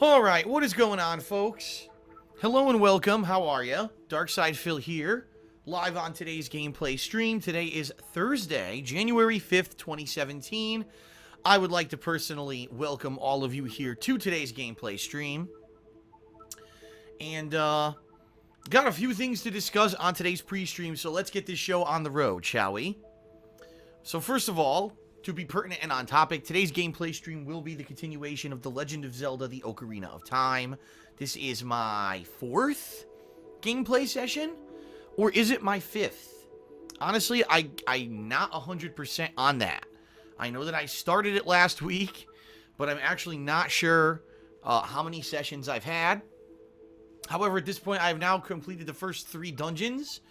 Alright, what is going on, folks? Hello and welcome, how are ya? Darkside Phil here, live on today's gameplay stream. Today is Thursday, January 5th, 2017. I would like to personally welcome all of you here to today's gameplay stream. And, got a few things to discuss on today's pre-stream, so let's get this show on the road, shall we? So first of all, to be pertinent and on topic, today's gameplay stream will be the continuation of The Legend of Zelda, the Ocarina of Time. This is my 4th gameplay session, or is it my 5th? Honestly, I'm not 100% on that. I know that I started it last week, but I'm actually not sure how many sessions I've had. However, at this point, I've now completed the first 3 dungeons,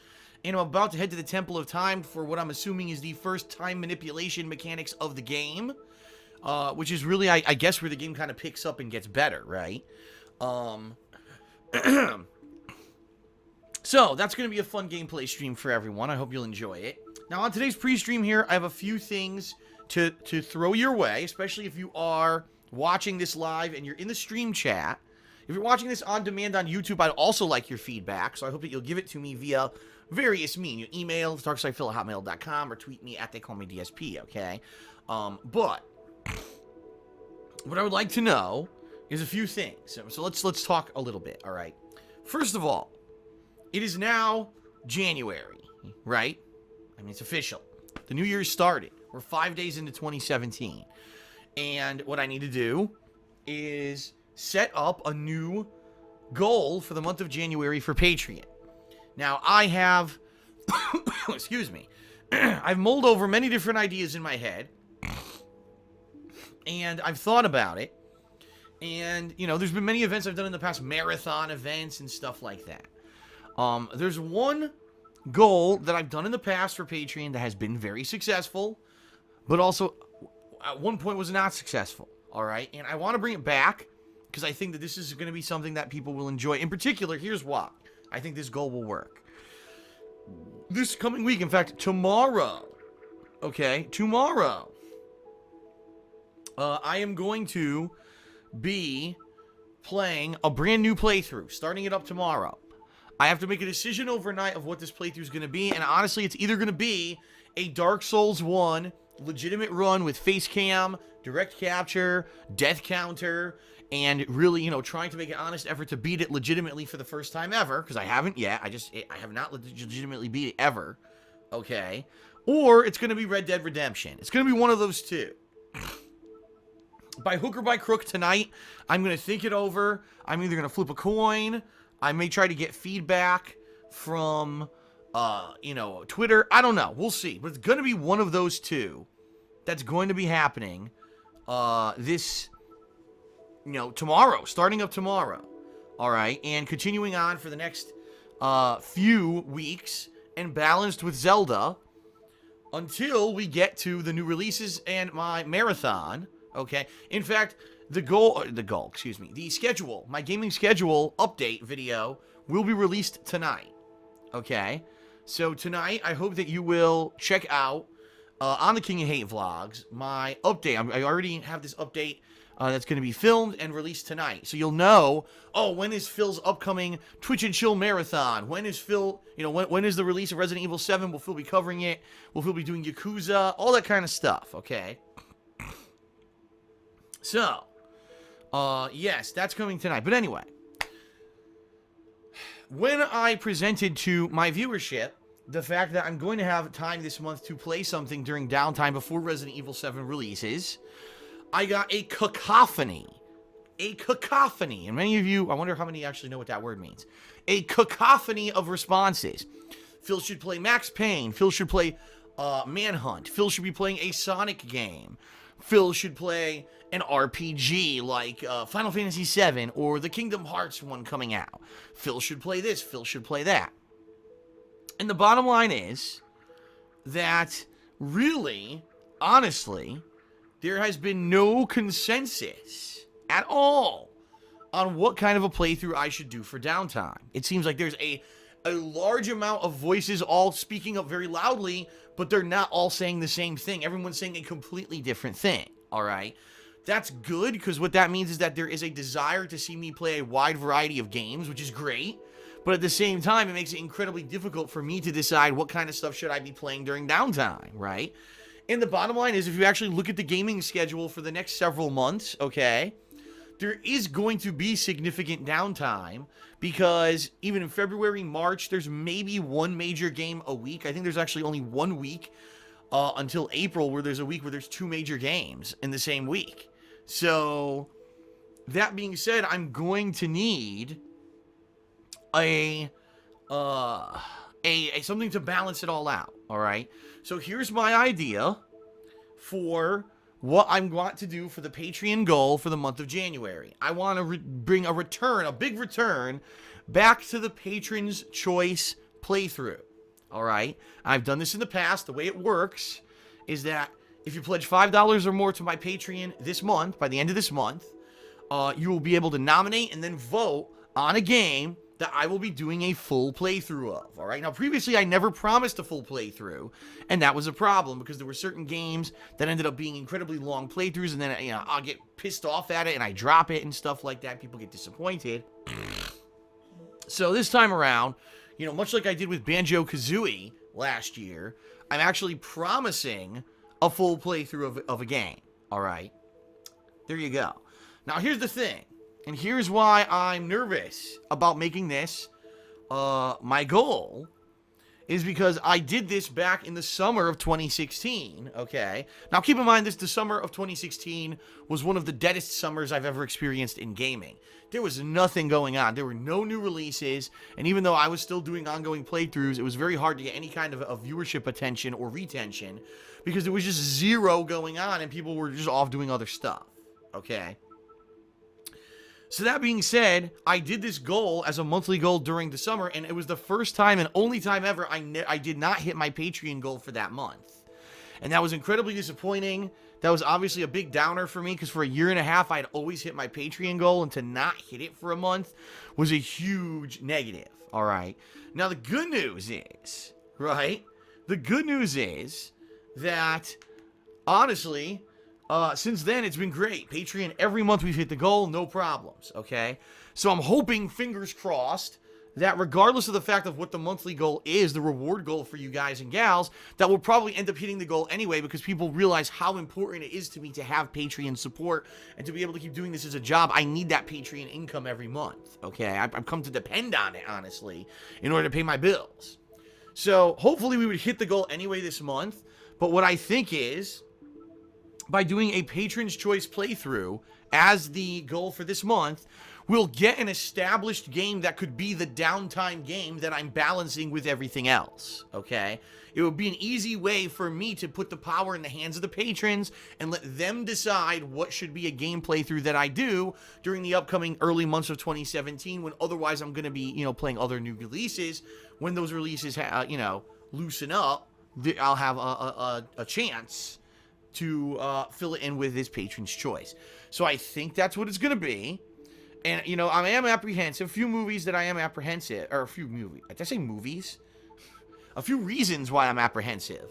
and I'm about to head to the Temple of Time for what I'm assuming is the first time manipulation mechanics of the game. Which is really, I guess, where the game kind of picks up and gets better, right? So, that's going to be a fun gameplay stream for everyone. I hope you'll enjoy it. Now, on today's pre-stream here, I have a few things to throw your way, especially if you are watching this live and you're in the stream chat. If you're watching this on demand on YouTube, I'd also like your feedback, so I hope that you'll give it to me via various means. Your email, darksidephil@hotmail.com, or tweet me at theycallmeDSP, okay? But what I would like to know is a few things. So let's talk a little bit, all right? First of all, it is now January, right? I mean, it's official. The new year started. We're 5 days into 2017. And what I need to do is set up a new goal for the month of January for Patreon. Now, I have, excuse me, I've mulled over many different ideas in my head, and I've thought about it, and, you know, there's been many events I've done in the past, marathon events and stuff like that. There's one goal that I've done in the past for Patreon that has been very successful, but also at one point was not successful, all right? And I want to bring it back because I think that this is going to be something that people will enjoy. In particular, here's why I think this goal will work. This coming week, in fact, tomorrow, okay, tomorrow, I am going to be playing a brand new playthrough, starting it up tomorrow. I have to make a decision overnight of what this playthrough is going to be, and honestly, it's either going to be a Dark Souls 1 legitimate run with face cam, direct capture, death counter, and really, you know, trying to make an honest effort to beat it legitimately for the first time ever, because I haven't yet. I have not legitimately beat it ever, okay? Or it's going to be Red Dead Redemption. It's going to be one of those two. By hook or by crook tonight, I'm going to think it over. I'm either going to flip a coin. I may try to get feedback from, you know, Twitter. I don't know. We'll see. But it's going to be one of those two that's going to be happening this, you know, tomorrow. Starting up tomorrow. All right. And continuing on for the next few weeks and balanced with Zelda until we get to the new releases and my marathon. Okay. In fact, the schedule, my gaming schedule update video will be released tonight. Okay. So tonight, I hope that you will check out, on the King of Hate vlogs, my update. I already have this update that's going to be filmed and released tonight. So you'll know, oh, when is Phil's upcoming Twitch and Chill Marathon? When is Phil, you know, when is the release of Resident Evil 7? Will Phil be covering it? Will Phil be doing Yakuza? All that kind of stuff, okay? So, yes, that's coming tonight. But anyway, when I presented to my viewership the fact that I'm going to have time this month to play something during downtime before Resident Evil 7 releases, I got a cacophony. A cacophony. And many of you, I wonder how many actually know what that word means. A cacophony of responses. Phil should play Max Payne. Phil should play Manhunt. Phil should be playing a Sonic game. Phil should play an RPG like Final Fantasy VII or the Kingdom Hearts one coming out. Phil should play this. Phil should play that. And the bottom line is that really, honestly, there has been no consensus at all on what kind of a playthrough I should do for downtime. It seems like there's a large amount of voices all speaking up very loudly, but they're not all saying the same thing. Everyone's saying a completely different thing, all right? That's good, because what that means is that there is a desire to see me play a wide variety of games, which is great. But at the same time, it makes it incredibly difficult for me to decide what kind of stuff should I be playing during downtime, right? And the bottom line is, if you actually look at the gaming schedule for the next several months, okay, there is going to be significant downtime, because even in February, March, there's maybe one major game a week. I think there's actually only 1 week until April where there's a week where there's 2 major games in the same week. So, that being said, I'm going to need a something to balance it all out, all right? So here's my idea for what I want to do for the Patreon goal for the month of January. I want to bring a big return, back to the Patron's Choice playthrough, all right? I've done this in the past. The way it works is that if you pledge $5 or more to my Patreon this month, by the end of this month, you will be able to nominate and then vote on a game that I will be doing a full playthrough of, all right? Now, previously, I never promised a full playthrough, and that was a problem, because there were certain games that ended up being incredibly long playthroughs, and then, I'll get pissed off at it, and I drop it and stuff like that. People get disappointed. So this time around, much like I did with Banjo-Kazooie last year, I'm actually promising a full playthrough of a game, all right? There you go. Now, here's the thing. And here's why I'm nervous about making this my goal, is because I did this back in the summer of 2016, okay? Now, keep in mind, the summer of 2016 was one of the deadest summers I've ever experienced in gaming. There was nothing going on. There were no new releases, and even though I was still doing ongoing playthroughs, it was very hard to get any kind of viewership attention or retention, because there was just zero going on, and people were just off doing other stuff, okay? So that being said, I did this goal as a monthly goal during the summer, and it was the first time and only time ever I did not hit my Patreon goal for that month. And that was incredibly disappointing. That was obviously a big downer for me, because for a year and a half, I'd always hit my Patreon goal, and to not hit it for a month was a huge negative, all right? Now, the good news is, right? The good news is that, honestly, since then, it's been great. Patreon, every month we've hit the goal, no problems, okay? So I'm hoping, fingers crossed, that regardless of the fact of what the monthly goal is, the reward goal for you guys and gals, that we'll probably end up hitting the goal anyway, because people realize how important it is to me to have Patreon support and to be able to keep doing this as a job. I need that Patreon income every month, okay? I've come to depend on it, honestly, in order to pay my bills. So hopefully we would hit the goal anyway this month, but what I think is, by doing a Patron's Choice playthrough as the goal for this month, we'll get an established game that could be the downtime game that I'm balancing with everything else, okay? It would be an easy way for me to put the power in the hands of the patrons and let them decide what should be a game playthrough that I do during the upcoming early months of 2017, when otherwise I'm going to be, playing other new releases. When those releases, loosen up, I'll have a chance to fill it in with his Patron's Choice. So I think that's what it's going to be. And, I am apprehensive. A few movies that I am apprehensive, or a few movies. Did I say movies? A few reasons why I'm apprehensive.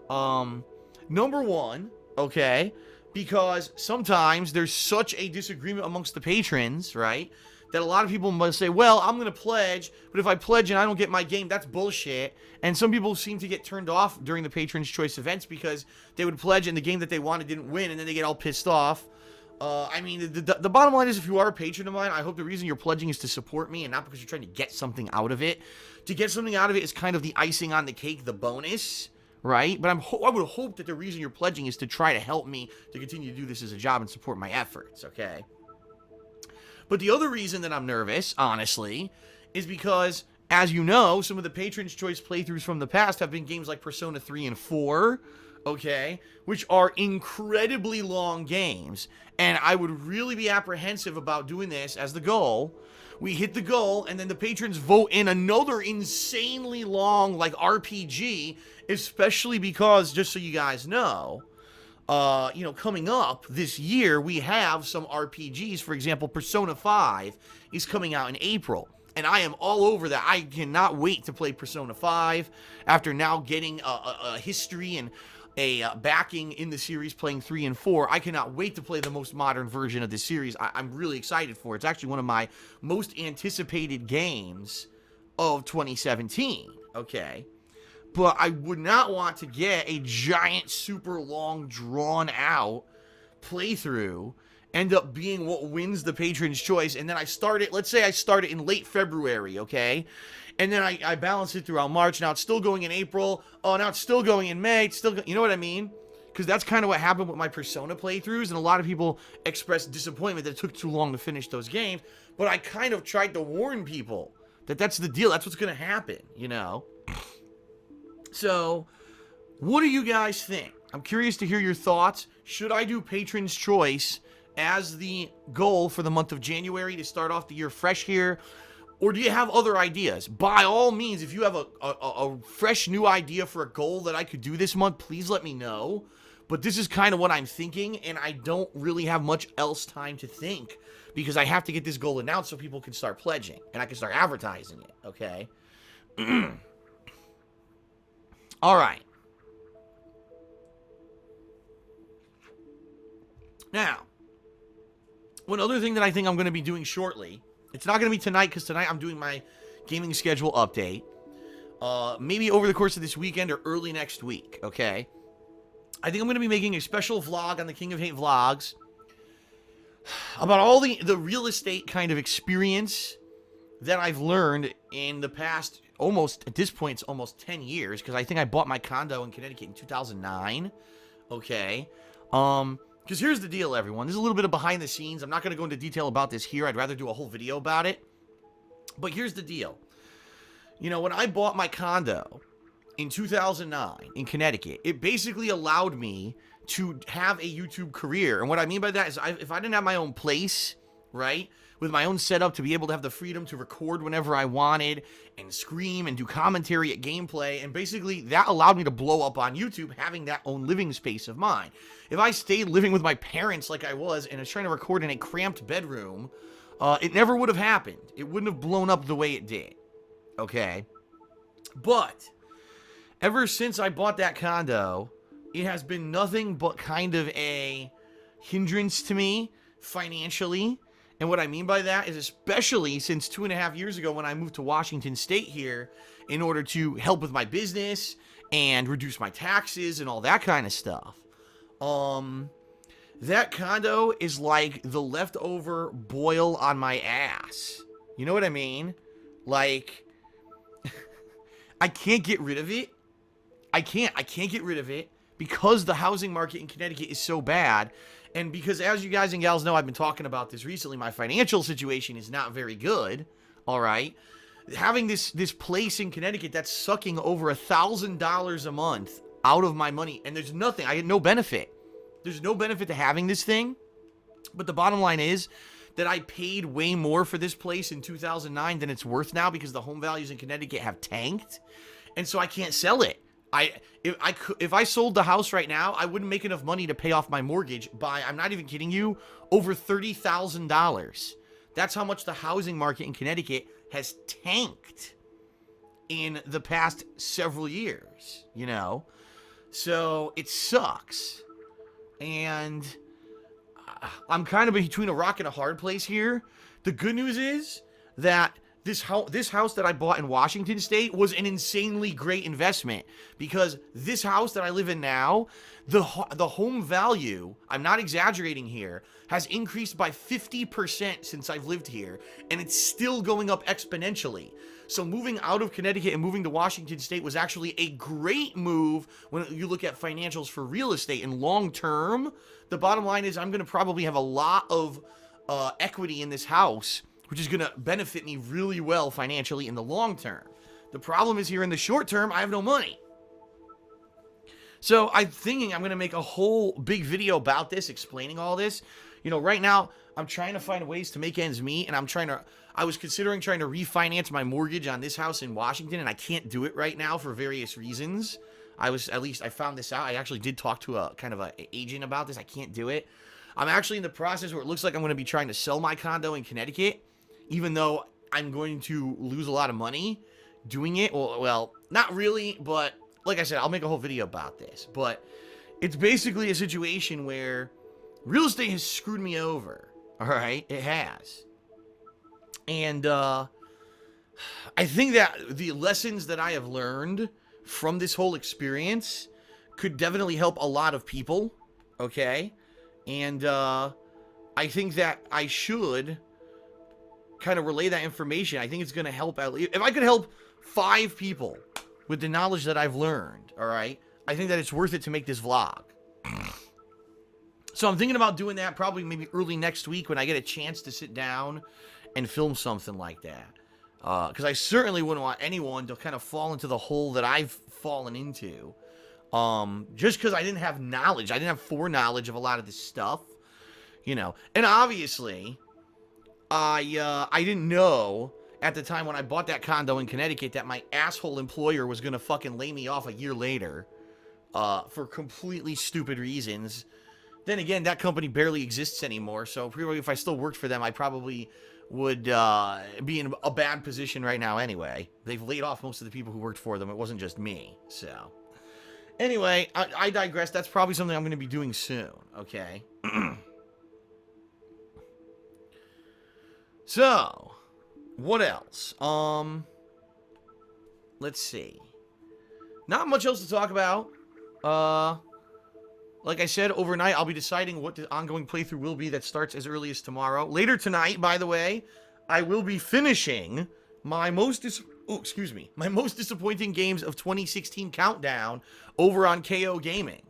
Number one, okay, because sometimes there's such a disagreement amongst the patrons, right, that a lot of people must say, well, I'm going to pledge, but if I pledge and I don't get my game, that's bullshit. And some people seem to get turned off during the Patron's Choice events because they would pledge and the game that they wanted didn't win, and then they get all pissed off. The bottom line is, if you are a patron of mine, I hope the reason you're pledging is to support me and not because you're trying to get something out of it. To get something out of it is kind of the icing on the cake, the bonus, right? But I would hope that the reason you're pledging is to try to help me to continue to do this as a job and support my efforts, okay? But the other reason that I'm nervous, honestly, is because, as you know, some of the Patron's Choice playthroughs from the past have been games like Persona 3 and 4, okay, which are incredibly long games, and I would really be apprehensive about doing this as the goal. We hit the goal, and then the patrons vote in another insanely long, RPG, especially because, just so you guys know, coming up this year, we have some RPGs. For example, Persona 5 is coming out in April, and I am all over that. I cannot wait to play Persona 5 after now getting a history and backing in the series playing 3 and 4. I cannot wait to play the most modern version of this series. I'm really excited for it. It's actually one of my most anticipated games of 2017, okay? But I would not want to get a giant, super long, drawn-out playthrough end up being what wins the patron's choice, and then I start it, let's say I start it in late February, okay? And then I balance it throughout March. Now it's still going in April. Oh, now it's still going in May. It's still, you know what I mean? Because that's kind of what happened with my Persona playthroughs, and a lot of people expressed disappointment that it took too long to finish those games. But I kind of tried to warn people that that's the deal. That's what's going to happen, you know? So, what do you guys think? I'm curious to hear your thoughts. Should I do Patron's Choice as the goal for the month of January to start off the year fresh here? Or do you have other ideas? By all means, if you have a fresh new idea for a goal that I could do this month, please let me know. But this is kind of what I'm thinking, and I don't really have much else time to think because I have to get this goal announced so people can start pledging and I can start advertising it, okay? All right. Now, one other thing that I think I'm going to be doing shortly, it's not going to be tonight because tonight I'm doing my gaming schedule update. Maybe over the course of this weekend or early next week, okay? I think I'm going to be making a special vlog on the King of Hate Vlogs about all the real estate kind of experience that I've learned in the past almost, at this point, it's almost 10 years because I think I bought my condo in Connecticut in 2009, okay? Because here's the deal, everyone. This is a little bit of behind the scenes. I'm not going to go into detail about this here. I'd rather do a whole video about it. But here's the deal. You know, when I bought my condo in 2009 in Connecticut, it basically allowed me to have a YouTube career. And what I mean by that is if I didn't have my own place, right, with my own setup to be able to have the freedom to record whenever I wanted and scream and do commentary at gameplay, and basically that allowed me to blow up on YouTube having that own living space of mine. If I stayed living with my parents like I was and was trying to record in a cramped bedroom, it never would have happened. It wouldn't have blown up the way it did, okay? But ever since I bought that condo, it has been nothing but kind of a hindrance to me financially. And what I mean by that is especially since 2.5 years ago when I moved to Washington State here in order to help with my business and reduce my taxes and all that kind of stuff. That condo is like the leftover boil on my ass. You know what I mean? Like, I can't get rid of it. I can't get rid of it because the housing market in Connecticut is so bad. And because, as you guys and gals know, I've been talking about this recently, my financial situation is not very good, all right? Having this place in Connecticut that's sucking over $1,000 a month out of my money, and there's nothing, I get no benefit. There's no benefit to having this thing, but the bottom line is that I paid way more for this place in 2009 than it's worth now because the home values in Connecticut have tanked, and so I can't sell it. If I sold the house right now, I wouldn't make enough money to pay off my mortgage by, I'm not even kidding you, over $30,000. That's how much the housing market in Connecticut has tanked in the past several years, you know? So it sucks. And I'm kind of between a rock and a hard place here. The good news is that this house that I bought in Washington State was an insanely great investment because this house that I live in now, the home value, I'm not exaggerating here, has increased by 50% since I've lived here, and it's still going up exponentially. So moving out of Connecticut and moving to Washington State was actually a great move when you look at financials for real estate. And long term, the bottom line is I'm going to probably have a lot of equity in this house, which is going to benefit me really well financially in the long term. The problem is here in the short term, I have no money. So I'm thinking I'm going to make a whole big video about this, explaining all this. You know, right now, I'm trying to find ways to make ends meet, and I was considering trying to refinance my mortgage on this house in Washington, and I can't do it right now for various reasons. I found this out. I actually did talk to a kind of an agent about this. I can't do it. I'm actually in the process where it looks like I'm going to be trying to sell my condo in Connecticut, even though I'm going to lose a lot of money doing it. Well, not really, but like I said, I'll make a whole video about this. But it's basically a situation where real estate has screwed me over. All right, it has. And I think that the lessons that I have learned from this whole experience could definitely help a lot of people, okay? And I think that I should kind of relay that information. I think it's going to help out. If I could help 5 people with the knowledge that I've learned, all right, I think that it's worth it to make this vlog. So I'm thinking about doing that probably maybe early next week when I get a chance to sit down and film something like that. Because I certainly wouldn't want anyone to kind of fall into the hole that I've fallen into. Just because I didn't have knowledge. I didn't have foreknowledge of a lot of this stuff. You know. And obviously, I didn't know at the time when I bought that condo in Connecticut that my asshole employer was going to fucking lay me off a year later. For completely stupid reasons. Then again, that company barely exists anymore, so if I still worked for them, I probably would be in a bad position right now anyway. They've laid off most of the people who worked for them. It wasn't just me, so. Anyway, I digress. That's probably something I'm going to be doing soon, okay? So, what else? Let's see. Not much else to talk about. Like I said, overnight, I'll be deciding what the ongoing playthrough will be that starts as early as tomorrow. Later tonight, by the way, I will be finishing my most disappointing games of 2016 countdown over on KO Gaming.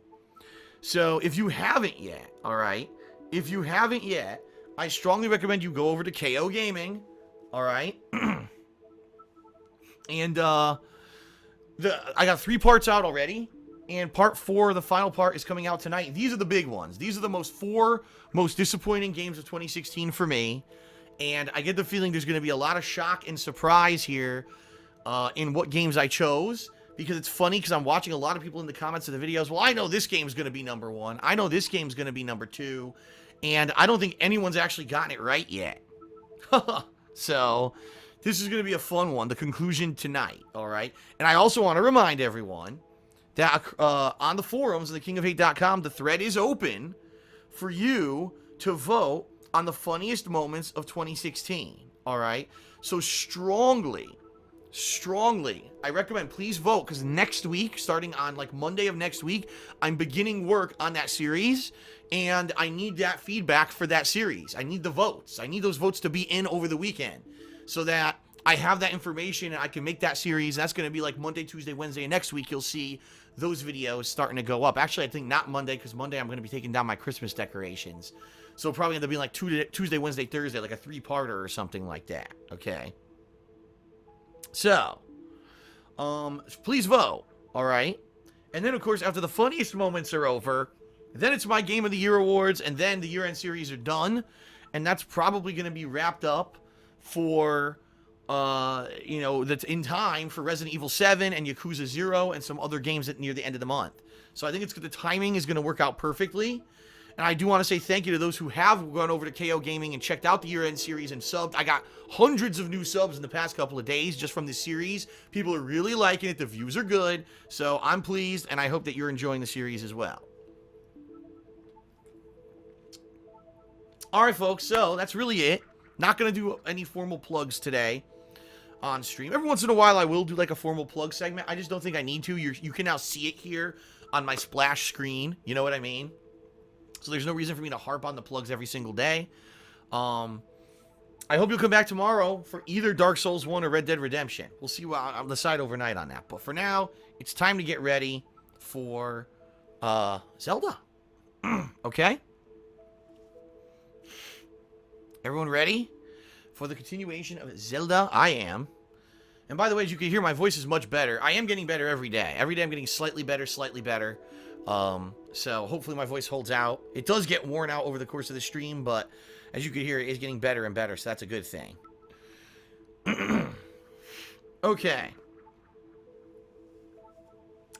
So, if you haven't yet, alright? If you haven't yet, I strongly recommend you go over to KO Gaming, alright? And, I got 3 parts out already. And part 4, the final part, is coming out tonight. These are the big ones. These are the 4 most disappointing games of 2016 for me. And I get the feeling there's going to be a lot of shock and surprise here in what games I chose. Because it's funny, because I'm watching a lot of people in the comments of the videos. Well, I know this game's going to be number 1. I know this game's going to be number 2. And I don't think anyone's actually gotten it right yet. So, this is going to be a fun one. The conclusion tonight, alright? And I also want to remind everyone that on the forums, thekingofhate.com, the thread is open for you to vote on the funniest moments of 2016, all right? So strongly, I recommend please vote, because next week, starting on like Monday of next week, I'm beginning work on that series, and I need that feedback for that series. I need the votes. I need those votes to be in over the weekend so that I have that information and I can make that series. That's going to be like Monday, Tuesday, Wednesday, and next week you'll see those videos starting to go up. Actually, I think not Monday, because Monday I'm going to be taking down my Christmas decorations. So it'll probably end up being like Tuesday, Wednesday, Thursday, like a 3-parter or something like that. Okay. So, please vote. All right. And then, of course, after the funniest moments are over, then it's my Game of the Year awards, and then the year-end series are done. And that's probably going to be wrapped up for, that's in time for Resident Evil 7 and Yakuza 0 and some other games near the end of the month. So I think the timing is going to work out perfectly. And I do want to say thank you to those who have gone over to KO Gaming and checked out the year-end series and subbed. I got hundreds of new subs in the past couple of days just from this series. People are really liking it. The views are good. So I'm pleased, and I hope that you're enjoying the series as well. Alright, folks. So that's really it. Not going to do any formal plugs today on stream. Every once in a while, I will do like a formal plug segment. I just don't think I need to. You can now see it here on my splash screen. You know what I mean? So there's no reason for me to harp on the plugs every single day. I hope you'll come back tomorrow for either Dark Souls 1 or Red Dead Redemption. We'll see what I'll decide overnight on that. But for now, it's time to get ready for Zelda. Okay? Everyone ready for the continuation of Zelda? I am. And by the way, as you can hear, my voice is much better. I am getting better every day. Every day I'm getting slightly better, slightly better. So hopefully my voice holds out. It does get worn out over the course of the stream, but as you can hear, it is getting better and better, so that's a good thing. Okay.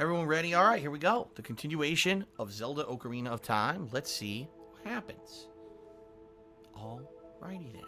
Everyone ready? All right, here we go. The continuation of Zelda Ocarina of Time. Let's see what happens. Alrighty then.